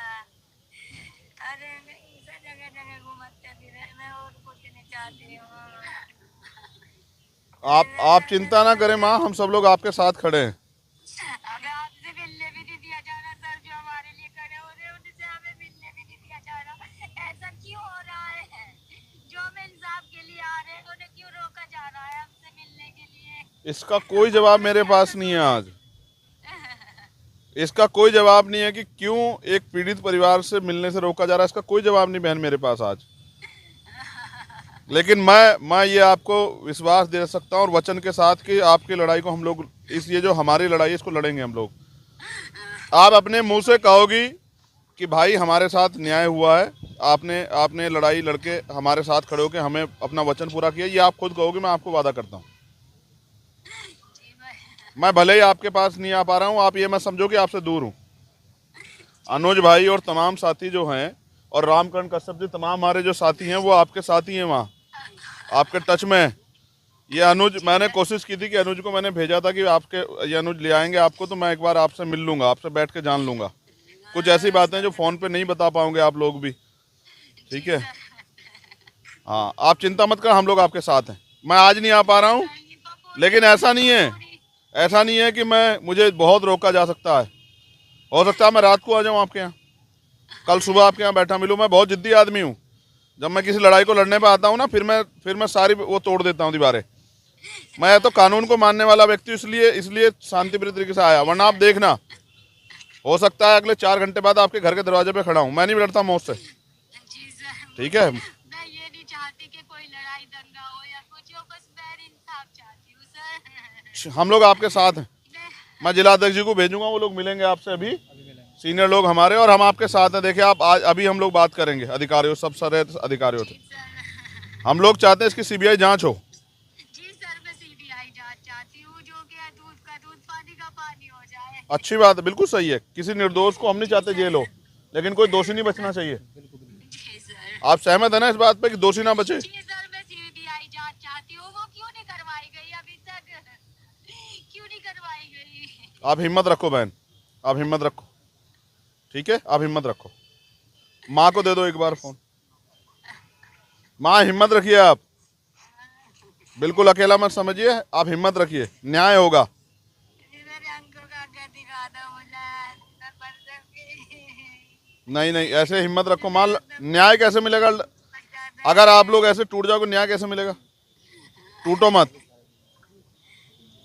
अरे इसे जगह जगह घूमते फिरे, मैं और कुछ नहीं चाहती हूँ। आप चिंता ना करें माँ, हम सब लोग आपके साथ खड़े हैं। हमें आपसे मिलने भी नहीं दिया जा रहा सर, जो हमारे लिए खड़े हो रहे हैं उनसे हमें मिलने भी नहीं दिया जा रहा। ऐसा क्यों हो रहा है? जो हम इंसाफ के लिए आ रहे हैं उन्हें क्यों रोका जा रहा है हमसे मिलने के लिए? इसका कोई जवाब मेरे पास नहीं है आज। इसका कोई जवाब नहीं है कि क्यों एक पीड़ित परिवार से मिलने से रोका जा रहा है। इसका कोई जवाब नहीं बहन मेरे पास आज। लेकिन मैं ये आपको विश्वास दे सकता हूँ और वचन के साथ कि आपकी लड़ाई को हम लोग, ये जो हमारी लड़ाई है इसको लड़ेंगे हम लोग। आप अपने मुंह से कहोगी कि भाई हमारे साथ न्याय हुआ है, आपने लड़ाई लड़के हमारे साथ खड़े होकर हमें अपना वचन पूरा किया, ये आप खुद कहोगे। मैं आपको वादा करता हूँ। मैं भले ही आपके पास नहीं आ पा रहा हूँ, आप ये मत समझो कि आपसे दूर हूँ। अनुज भाई और तमाम साथी जो हैं और रामकरण कश्यप जी, तमाम हमारे जो साथी हैं वो आपके साथी हैं, वहाँ आपके टच में है। ये अनुज, मैंने कोशिश की थी कि अनुज को मैंने भेजा था कि ये अनुज ले आएंगे आपको, तो मैं एक बार आपसे मिल लूँगा, आपसे बैठ के जान लूँगा। कुछ ऐसी बातें जो फ़ोन पे नहीं बता पाओगे आप लोग भी, ठीक है? हाँ, आप चिंता मत कर, हम लोग आपके साथ हैं। मैं आज नहीं आ पा रहा हूँ, लेकिन ऐसा नहीं है कि मुझे बहुत रोका जा सकता है। हो सकता है मैं रात को आ जाऊँ आपके यहाँ, कल सुबह आपके यहाँ बैठा मिलूँ। मैं बहुत जिद्दी आदमी हूँ। जब मैं किसी लड़ाई को लड़ने पे आता हूँ ना, फिर मैं सारी वो तोड़ देता हूँ दीवारें। मैं तो कानून को मानने वाला व्यक्ति, इसलिए शांतिप्रिय तरीके से आया। वरना आप देखना, हो सकता है अगले 4 घंटे बाद आपके घर के दरवाजे पे खड़ा हूँ। मैं नहीं डरता मौत से, ठीक है? मैं ये नहीं चाहती कि कोई लड़ाई दंगा हो या कुछ हो, बस मैं इंसाफ चाहती हूँ सर। हम लोग आपके साथ हैं। मैं जिला अध्यक्ष जी को भेजूंगा, वो लोग मिलेंगे आपसे अभी, सीनियर लोग हमारे, और हम आपके साथ हैं। देखिए आप आज अभी हम लोग बात करेंगे अधिकारियों, सब सारे अधिकारियों से। हम लोग चाहते हैं इसकी सीबीआई जांच हो। जी सर, मैं सीबीआई जांच चाहती हूँ, जो कि दूध का दूध पानी का पानी हो जाए। अच्छी बात है, बिल्कुल सही है। किसी निर्दोष को हम नहीं चाहते जेल हो, लेकिन कोई दोषी नहीं बचना चाहिए। जी सर। आप सहमत है ना इस बात पे कि दोषी ना बचे? जी सर, मैं सीबीआई जांच चाहती हूँ। वो क्यों नहीं करवाई गई अभी तक? क्यों नहीं करवाई गई? आप हिम्मत रखो बहन, आप हिम्मत रखो, ठीक है? आप हिम्मत रखो। माँ को दे दो एक बार फोन। माँ हिम्मत रखिए, आप बिल्कुल अकेला मत समझिए, आप हिम्मत रखिए, न्याय होगा। मेरे अंकल का घर दिखा दो मुझे, मैं मर जाऊंगी। नहीं, ऐसे हिम्मत रखो माँ। न्याय कैसे मिलेगा अगर आप लोग ऐसे टूट जाओगे? न्याय कैसे मिलेगा? टूटो मत।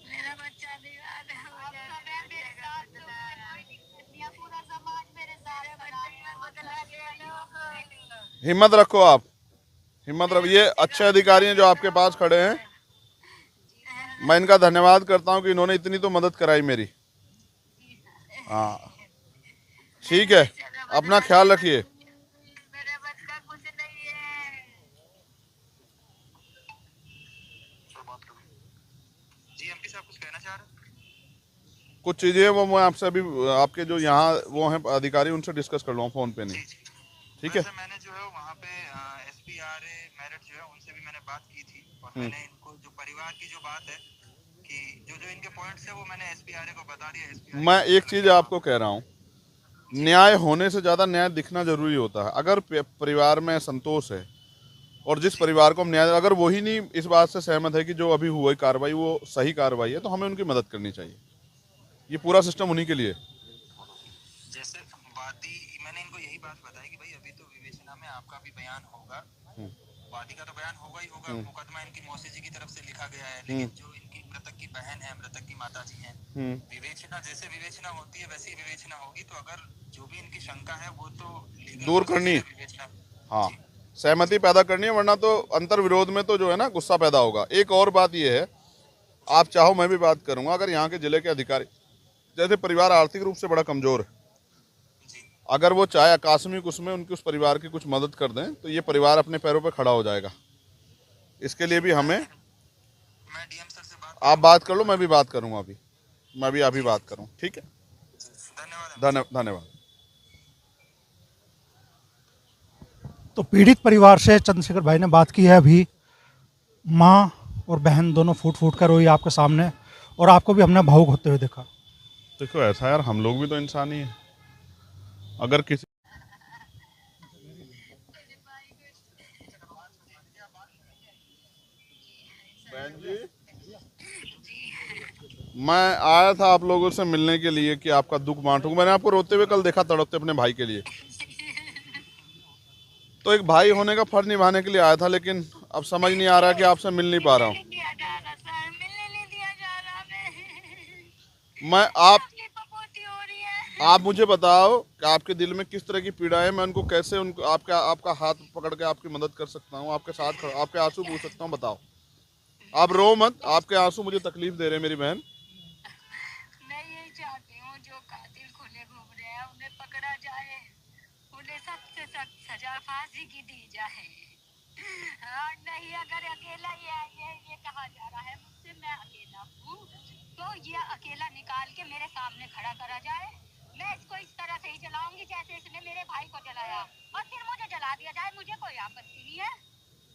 मेरा बच्चा दिखा दो मुझे। मेरे साथ तो कोई दिक्कत नहीं है, पूरा समाज मेरे साथ खड़ा है। हिम्मत रखो, आप हिम्मत रखो। ये अच्छे अधिकारी हैं जो आपके पास खड़े हैं, मैं इनका धन्यवाद करता हूं कि इन्होंने इतनी तो मदद कराई मेरी। हाँ ठीक है, अपना ख्याल रखिए। मेरा बच्चा कुछ नहीं है। जी एमपी साहब कुछ कहना चाह रहे हैं? कुछ चीज़ें वो मैं आपसे अभी आपके जो यहाँ वो हैं अधिकारी उनसे डिस्कस कर लूँगा फ़ोन पे नहीं। जी जी ठीक है। वैसे मैंने जो है वहाँ पे SPRA मेरठ जो है उनसे भी मैंने बात की थी और हम्म। मैंने इनको जो परिवार की जो बात है कि जो जो इनके पॉइंट्स है वो मैंने SPRA को बता दिया। SPRA मैं एक चीज़ आपको कह रहा हूँ, न्याय होने से ज़्यादा न्याय दिखना जरूरी होता है। अगर परिवार में संतोष है और जिस परिवार को हम न्याय, अगर वही नहीं इस बात से सहमत है कि जो अभी हुई कार्रवाई वो सही कार्रवाई है, तो हमें उनकी मदद करनी चाहिए। ये पूरा सिस्टम उन्हीं के लिए। जैसे वादी मैंने इनको यही बात बताई कि भाई अभी तो विवेचना में आपका भी बयान होगा, वादी का तो बयान होगा ही होगा, मुकदमा इनकी मौसी जी की तरफ से लिखा गया है, लेकिन जो इनकी मृतक की बहन है, मृतक की माता जी हैं, विवेचना जैसे विवेचना होती है वैसी विवेचना होगी। तो अगर जो भी इनकी शंका है वो तो लीगल दूर प्रोसेस करनी है है। विवेचना। हाँ, जी सहमति पैदा करनी है, वरना तो अंतर विरोध में तो जो है ना गुस्सा पैदा होगा। एक और बात ये है, आप चाहो मैं भी बात करूंगा, अगर यहाँ के जिले के अधिकारी, जैसे परिवार आर्थिक रूप से बड़ा कमजोर है, जी अगर वो चाहे आकस्मिक उसमें उनकी उस परिवार की कुछ मदद कर दें तो ये परिवार अपने पैरों पे खड़ा हो जाएगा। इसके लिए भी हमें, मैं DM सर से बात आप करूंगा बात और कर लो, मैं भी बात करूंगा अभी, मैं भी अभी बात करूँ। ठीक है, धन्यवाद। धन्यवाद। तो पीड़ित परिवार से चंद्रशेखर भाई ने बात की है अभी। माँ और बहन दोनों फूट फूट कर रोई आपके सामने, और आपको भी हमने भावुक होते हुए देखा। देखो ऐसा यार, हम लोग भी तो इंसान ही हैं। अगर किसी बहन जी, मैं आया था आप लोगों से मिलने के लिए कि आपका दुख बांटूं। मैंने आपको रोते हुए कल देखा, तड़पते अपने भाई के लिए। तो एक भाई होने का फर्ज निभाने के लिए आया था, लेकिन अब समझ नहीं आ रहा कि आपसे मिल नहीं पा रहा हूँ। मिलने नहीं दिया जा रहा सर, मिलने नहीं दिया जा रहा। मैं आप तकलीफ बहुत ही हो रही है। आप मुझे बताओ कि आपके दिल में किस तरह की पीड़ा है, मैं उनको कैसे उनको आपका हाथ पकड़ के आपकी मदद कर सकता हूँ, आपके साथ आपके आंसू पूछ सकता हूँ। बताओ, आप रो मत, आपके आंसू मुझे तकलीफ दे रहे हैं मेरी बहन। मैं यही चाहती हूँ जो कातिल खुले घूम रहे हैं उन्हें पकड़ा जाए, उन्हें सख्त से सख्त सजा फांसी की दी जाए। और नहीं, अगर अकेला ये कहा जा रहा है मुझसे मैं अकेला हूँ, तो ये अकेला निकाल के मेरे सामने खड़ा करा जाए। मैं इसको इस तरह से ही जलाऊंगी जैसे इसने मेरे भाई को जलाया, और फिर मुझे जला दिया जाए। मुझे कोई आपत्ति नहीं है,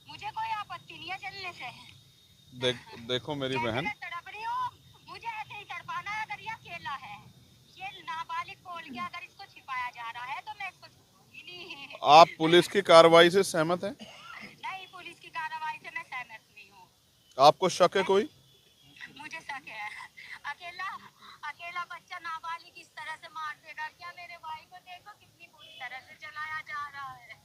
मुझे कोई आपत्ति नहीं है जलने से। देखो मेरी जैसे बहन, मैं तड़प रही हूँ, मुझे ऐसे ही तड़पाना है। अगर ये अकेला है, ये नाबालिग बोल के अगर इसको छिपाया जा रहा है, तो मैं इसको छोड़ूंगी नहीं। आप पुलिस की कार्रवाई से सहमत हैं? नहीं, पुलिस की कार्रवाई से मैं सहमत नहीं हूँ। आपको शक है कोई? मुझे शक है, अकेला अकेला बच्चा नाबालिग इस तरह से मार देगा क्या? मेरे भाई को देखो कितनी बुरी तरह से जलाया जा रहा है।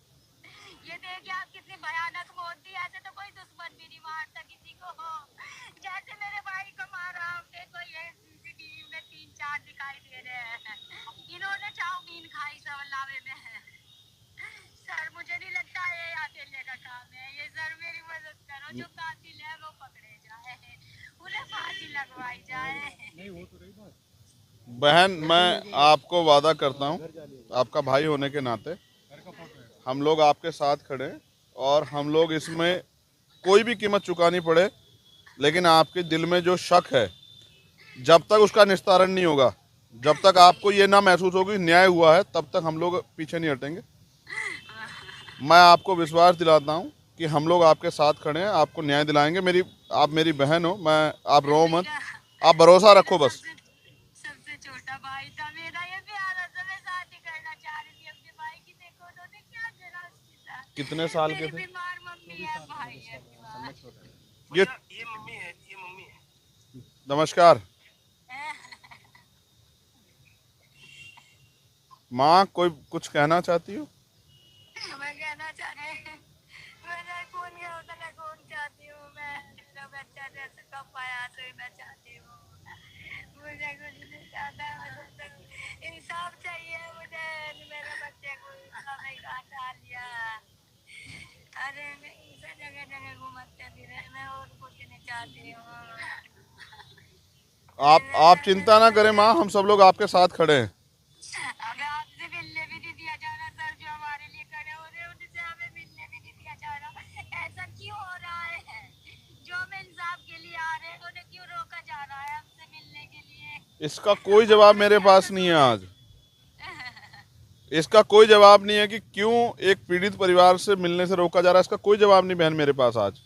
ये देखिए आप, कितनी भयानक मौत दी। ऐसे तो कोई दुश्मन भी नहीं मारता किसी को, जैसे मेरे भाई को मारा। देखो ये CCTV में 3-4 दिखाई दे रहे हैं। इन्होंने चाउमीन खाई सवलावे में। सर मुझे नहीं लगता ये अकेले का काम है। ये सर मेरी मदद करो, जो कातिल है वो पकड़े जाए, उन्हें फांसी लगवाई जाए। बहन, मैं आपको वादा करता हूँ, आपका भाई होने के नाते हम लोग आपके साथ खड़े हैं, और हम लोग इसमें कोई भी कीमत चुकानी पड़े, लेकिन आपके दिल में जो शक है, जब तक उसका निस्तारण नहीं होगा, जब तक आपको ये ना महसूस होगी न्याय हुआ है, तब तक हम लोग पीछे नहीं हटेंगे। मैं आपको विश्वास दिलाता हूँ कि हम लोग आपके साथ खड़े हैं, आपको न्याय दिलाएंगे। आप मेरी बहन हो, आप रो मत, आप भरोसा रखो बस। सबसे छोटा भाई था मेरा, ये प्यारा सा। मैं शादी करना चाह रही थी अपने भाई की। देखो उन्होंने क्या करा उसके साथ। कितने साल के मेरी थे? बीमार मम्मी है, भाई है बीमार। ये मम्मी है। नमस्कार माँ, कोई कुछ कहना चाहती हो? मैं कहना चाहती, मैं कौन गया होता ना, कौन चाहती हूँ मैं। मेरा बच्चा जैसे कब पाया तो मैं चाहती हूँ। मुझे कुछ नहीं चाहता, मुझे तो इंसाफ चाहिए। मुझे मेरे बच्चे को इतना नहीं डाल लिया। अरे इसे जगह जगह घूमते फिरे, मैं और कुछ नहीं चाहती हूँ। आप चिंता ना करें माँ, हम सब लोग आपके साथ खड़े हैं। हमें आपसे मिलने भी नहीं दिया जा रहा सर, जो हमारे लिए खड़े हो रहे हैं उनसे हमें मिलने भी नहीं दिया जा रहा। ऐसा क्यों हो रहा है? जो हम इंसाफ के लिए आ रहे हैं उन्हें क्यों रोका जा रहा है हमसे मिलने के लिए? इसका कोई जवाब मेरे पास नहीं है आज। इसका कोई जवाब नहीं है कि क्यों एक पीड़ित परिवार से मिलने से रोका जा रहा है। इसका कोई जवाब नहीं बहन मेरे पास आज।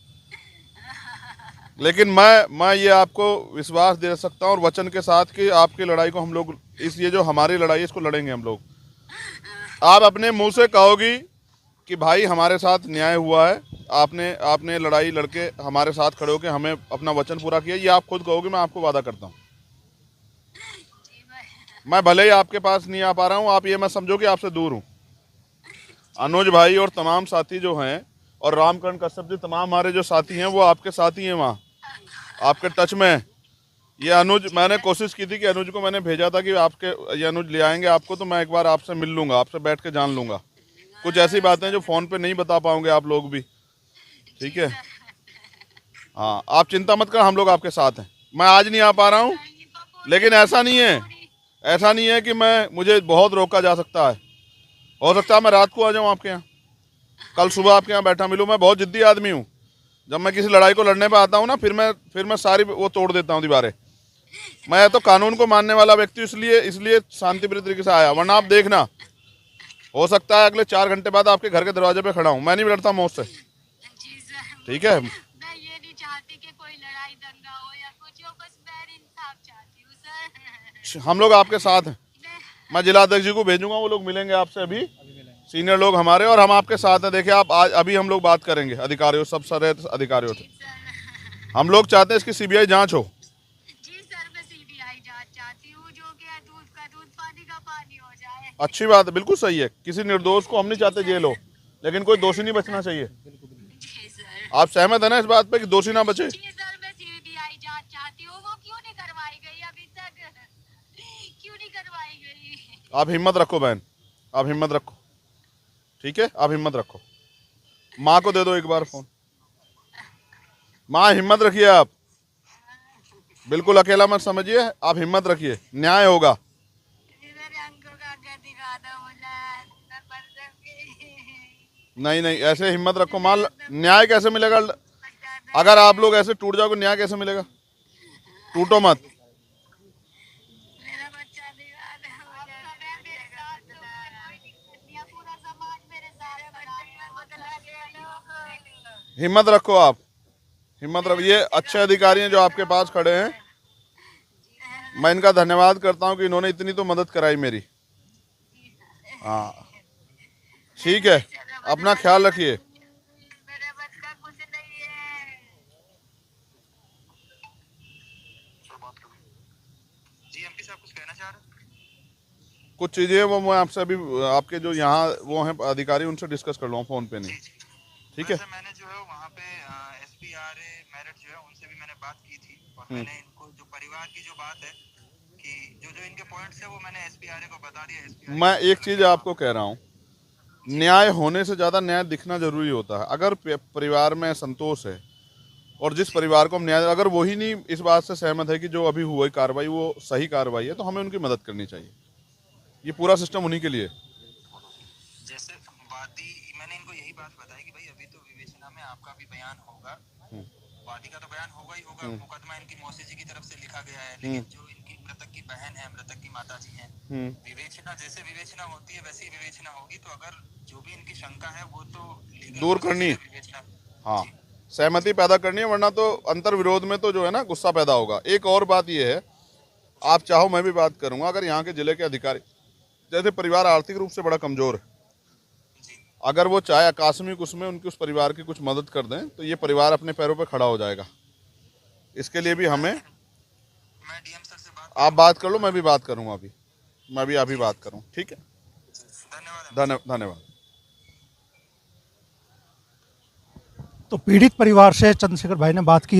लेकिन मैं ये आपको विश्वास दे सकता हूँ और वचन के साथ कि आपकी लड़ाई को हम लोग ये जो हमारी लड़ाई है इसको लड़ेंगे हम लोग। आप अपने मुंह से कहोगी कि भाई हमारे साथ न्याय हुआ है, आपने लड़ाई लड़के हमारे साथ खड़े होकर हमें अपना वचन पूरा किया, ये आप खुद कहोगे। मैं आपको वादा करता हूँ। मैं भले ही आपके पास नहीं आ पा रहा हूँ, आप ये मत समझो कि आपसे दूर हूँ। अनुज भाई और तमाम साथी जो हैं और रामकरण कश्यप जी तमाम हमारे जो साथी हैं वो आपके साथी हैं, वहाँ आपके टच में है। ये अनुज, मैंने कोशिश की थी कि अनुज को मैंने भेजा था कि आपके ये अनुज ले आएंगे आपको, तो मैं एक बार आपसे मिल लूँगा, आपसे बैठ के जान लूँगा। कुछ ऐसी बातें जो फ़ोन पे नहीं बता पाओगे आप लोग भी, ठीक है। हाँ, आप चिंता मत कर, हम लोग आपके साथ हैं। मैं आज नहीं आ पा रहा हूँ, लेकिन ऐसा नहीं है कि मुझे बहुत रोका जा सकता है। हो सकता है मैं रात को आ जाऊँ आपके यहाँ, कल सुबह आपके यहाँ बैठा मिलूँ। मैं बहुत जिद्दी आदमी हूँ। जब मैं किसी लड़ाई को लड़ने पे आता हूँ ना, फिर मैं सारी वो तोड़ देता हूँ दीवारें। मैं तो कानून को मानने वाला व्यक्ति, इसलिए शांतिप्रिय तरीके से आया। वरना आप देखना, हो सकता है अगले 4 घंटे बाद आपके घर के दरवाजे पे खड़ा हूँ। मैं नहीं लड़ता मौत से, ठीक है। मैं ये नहीं चाहती कि कोई लड़ाई दंगा हो या कुछ हो, बस मैं इंसाफ चाहती हूँ सर। हम लोग आपके साथ हैं। मैं जिला अध्यक्ष जी को भेजूंगा, वो लोग मिलेंगे आपसे अभी, सीनियर लोग हमारे, और हम आपके साथ हैं। देखिए आप आज अभी हम लोग बात करेंगे अधिकारियों, सब सारे अधिकारियों से। हम लोग चाहते हैं इसकी सीबीआई जांच हो। जी सर, मैं सीबीआई जांच चाहती हूँ, जो कि दूध का दूध पानी का पानी हो जाए। अच्छी बात है, बिल्कुल सही है। किसी निर्दोष को हम नहीं चाहते जेल हो, लेकिन कोई दोषी नहीं बचना चाहिए। जी सर। आप सहमत है ना इस बात पे कि दोषी ना बचे? जी सर, मैं सीबीआई जांच चाहती हूँ। वो क्यों नहीं करवाई गई अभी तक? क्यों नहीं करवाई गई? आप हिम्मत रखो बहन, आप हिम्मत रखो, ठीक है। आप हिम्मत रखो। माँ को दे दो एक बार फोन। माँ हिम्मत रखिए, आप बिल्कुल अकेला मत समझिए, आप हिम्मत रखिए, न्याय होगा। मेरे अंकल का आगे दिखा दो मुझे, मैं मर जाऊंगी। नहीं, ऐसे हिम्मत रखो माँ। न्याय कैसे मिलेगा अगर आप लोग ऐसे टूट जाओगे? न्याय कैसे मिलेगा? टूटो मत। मेरा बच्चा दिखा दो मुझे। मेरे साथ तो कोई दिक्कत नहीं है, पूरा समाज मेरे साथ खड़ा है। बदला के हिम्मत रखो, आप हिम्मत रखो। ये अच्छे अधिकारी हैं जो आपके पास खड़े हैं। मैं इनका धन्यवाद करता हूं कि इन्होंने इतनी तो मदद कराई मेरी। हाँ ठीक है, अपना ख्याल रखिए। मेरे बच्चा कुछ नहीं है। जी एमपी साहब कुछ कहना चाह रहे हैं? कुछ चीज़ें वो मैं आपसे अभी आपके जो यहाँ वो हैं अधिकारी, उनसे डिस्कस कर लूँगा फ़ोन पे, नहीं ठीक है। वैसे मैंने जो है वहाँ पे SPRA मेरठ जो है उनसे भी मैंने बात की थी, और मैंने इनको जो परिवार की जो बात है कि जो इनके पॉइंट्स है वो मैंने SPRA को बता दिया। SPRA मैं एक चीज़ आपको कह रहा हूँ, न्याय होने से ज़्यादा न्याय दिखना जरूरी होता है। अगर परिवार में संतोष है और जिस परिवार को हम न्याय, अगर वही नहीं इस बात से सहमत है कि जो अभी हुई कार्रवाई वो सही कार्रवाई है, तो हमें उनकी मदद करनी चाहिए। ये पूरा सिस्टम उन्हीं के लिए। जैसे वादी, मैंने इनको यही बात बताई कि भाई अभी तो विवेचना में आपका भी बयान होगा, वादी का तो बयान होगा ही होगा। मुकदमा इनकी मौसी जी की तरफ से लिखा गया है, लेकिन जो इनकी मृतक की बहन है, मृतक की माता जी है, विवेचना जैसे विवेचना होती है वैसी विवेचना होगी। तो अगर जो भी इनकी शंका है वो तो दूर करनी है। विवेचना, हाँ, सहमति पैदा करनी है, वरना तो अंतर विरोध में तो जो है ना गुस्सा पैदा होगा। एक और बात ये है, आप चाहो मैं भी बात करूंगा, अगर यहाँ के जिले के अधिकारी, जैसे परिवार आर्थिक रूप से बड़ा कमजोर है, अगर वो चाहे आकस्मिक उसमें उनकी उस परिवार की कुछ मदद कर दें तो ये परिवार अपने पैरों पे खड़ा हो जाएगा। इसके लिए भी हमें, मैं डीएम सर से बात, आप बात कर लो, मैं भी बात करूंगा अभी, मैं भी अभी बात करूँ, ठीक है। धन्यवाद। धन्यवाद। तो पीड़ित परिवार से चंद्रशेखर भाई ने बात की।